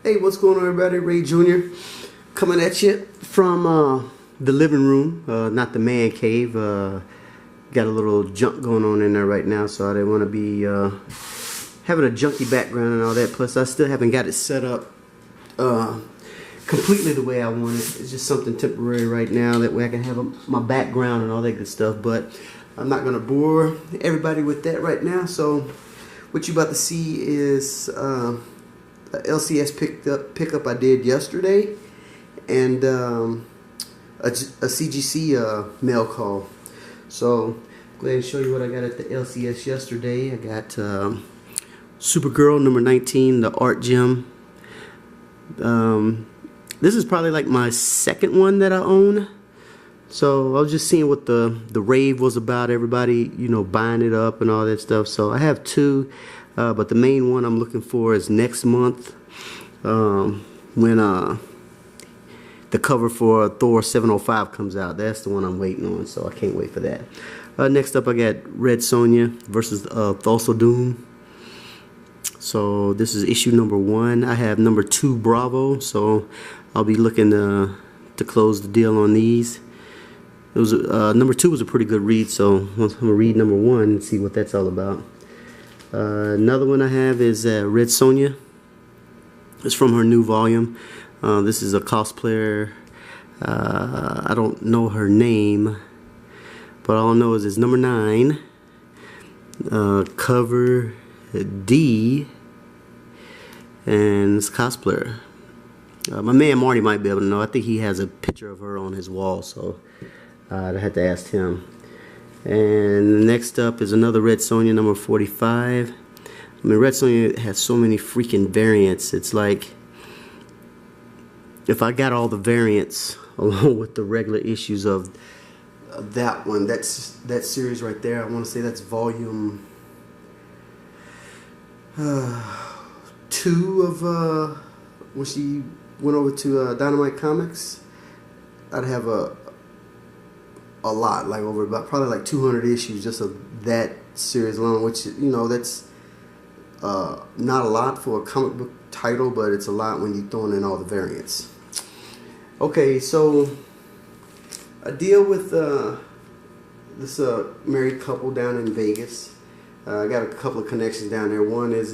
Hey, what's going on, everybody? Ray Jr. coming at you from the living room, not the man cave. Got a little junk going on in there right now, so I didn't want to be having a junky background and all that. Plus, I still haven't got it set up completely the way I want it. It's just something temporary right now. That way I can have my background and all that good stuff. But I'm not going to bore everybody with that right now. So what you about to see is a LCS pickup I did yesterday, and a CGC mail call. So go ahead and show you what I got at the LCS yesterday. I got Supergirl number 19, the art gem. This is probably like my second one that I own. So I was just seeing what the rave was about, everybody, you know, buying it up and all that stuff. So I have two, but the main one I'm looking for is next month, when the cover for Thor 705 comes out. That's the one I'm waiting on, so I can't wait for that. Next up, I got Red Sonja versus Thulsa Doom. So this is issue number 1. I have number 2 Bravo, so I'll be looking to close the deal on these. It was number 2 was a pretty good read, so I'm gonna read number 1 and see what that's all about. Another one I have is Red Sonja. It's from her new volume. This is a cosplayer. I don't know her name, but all I know is it's number 9, cover D, and it's cosplayer. My man Marty might be able to know. I think he has a picture of her on his wall, so I had to ask him. And next up is another Red Sonja, number 45. I mean, Red Sonja has so many freaking variants. It's like, if I got all the variants along with the regular issues of that one, that series right there, I want to say that's volume 2 of when she went over to Dynamite Comics. I'd have a lot, like over about probably like 200 issues just of that series alone, which, you know, that's not a lot for a comic book title, but it's a lot when you're throwing in all the variants. Okay, so I deal with this married couple down in Vegas. I got a couple of connections down there. One is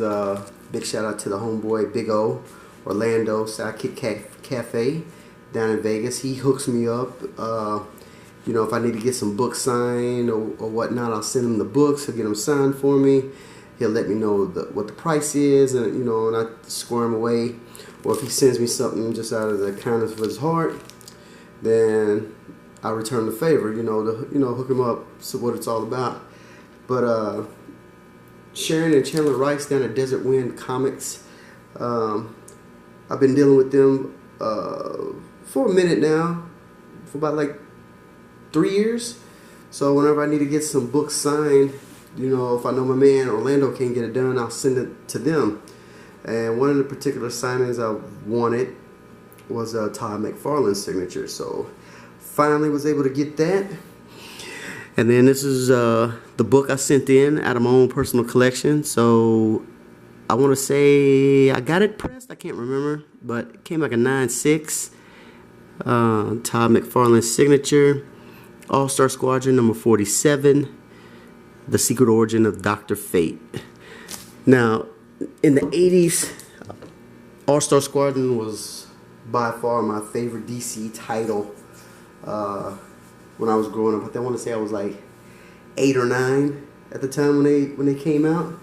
big shout out to the homeboy Big O, Orlando Sidekick Cafe down in Vegas. He hooks me up. You know, if I need to get some books signed or whatnot, I'll send him the books. He'll get them signed for me. He'll let me know what the price is, and you know, and I square him away. Or if he sends me something just out of the kindness of his heart, then I return the favor. You know, hook him up. So what it's all about. But Sharon and Chandler Rice down at Desert Wind Comics. I've been dealing with them for a minute now, for about like 3 years. So whenever I need to get some books signed, you know, if I know my man Orlando can't get it done, I'll send it to them. And one of the particular signings I wanted was Todd McFarlane's signature. So finally was able to get that. And then this is the book I sent in out of my own personal collection. So I want to say I got it pressed. I can't remember, but it came like a 9.6. Todd McFarlane's signature. All-Star Squadron number 47. The Secret Origin of Dr. Fate. Now, in the 80s, All-Star Squadron was by far my favorite DC title when I was growing up. I want to say I was like 8 or 9 at the time when they came out,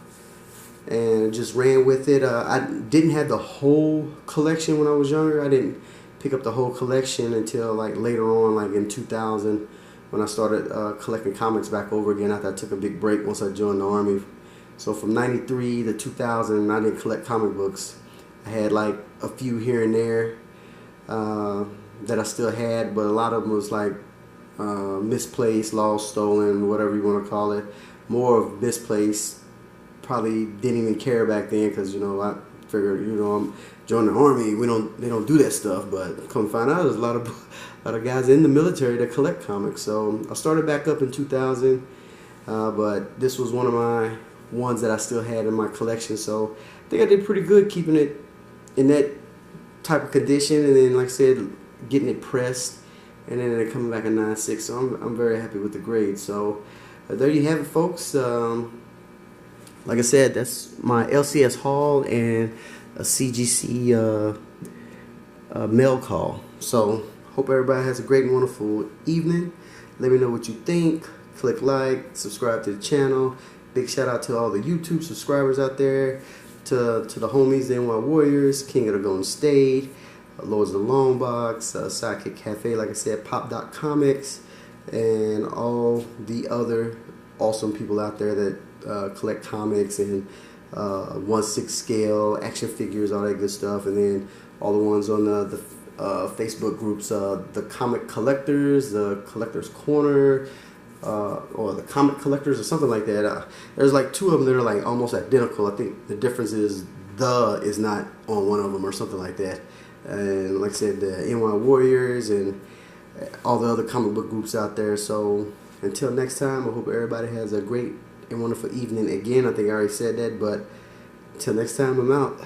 and just ran with it. I didn't have the whole collection when I was younger. I didn't pick up the whole collection until like later on, like in 2000, when I started collecting comics back over again after I took a big break once I joined the Army. So from 93 to 2000, I didn't collect comic books. I had like a few here and there that I still had, but a lot of them was like misplaced, lost, stolen, whatever you want to call it. More of misplaced. Probably didn't even care back then, because, you know, I figured, you know, I'm joining the Army. They don't do that stuff. But come to find out, there's a lot of guys in the military that collect comics. So I started back up in 2000, but this was one of my ones that I still had in my collection. So I think I did pretty good keeping it in that type of condition, and then like I said, getting it pressed, and then it coming back a 9.6. So I'm very happy with the grade. So there you have it, folks. Like I said, that's my LCS haul and a CGC mail call. So hope everybody has a great and wonderful evening. Let me know what you think. Click like, subscribe to the channel. Big shout out to all the YouTube subscribers out there, to the homies, the NY Warriors, King of the Golden State, Lords of the Long Box, Sidekick Cafe, like I said, Pop.comics, and all the other awesome people out there that collect comics and 1/6 scale action figures, all that good stuff, and then all the ones on the Facebook groups, the Comic Collectors, the Collectors Corner, or the Comic Collectors, or something like that. There's like 2 of them that are like almost identical. I think the difference is the is not on one of them or something like that. And like I said, the NY Warriors and all the other comic book groups out there. So until next time, I hope everybody has a great and wonderful evening. Again, I think I already said that, but until next time, I'm out.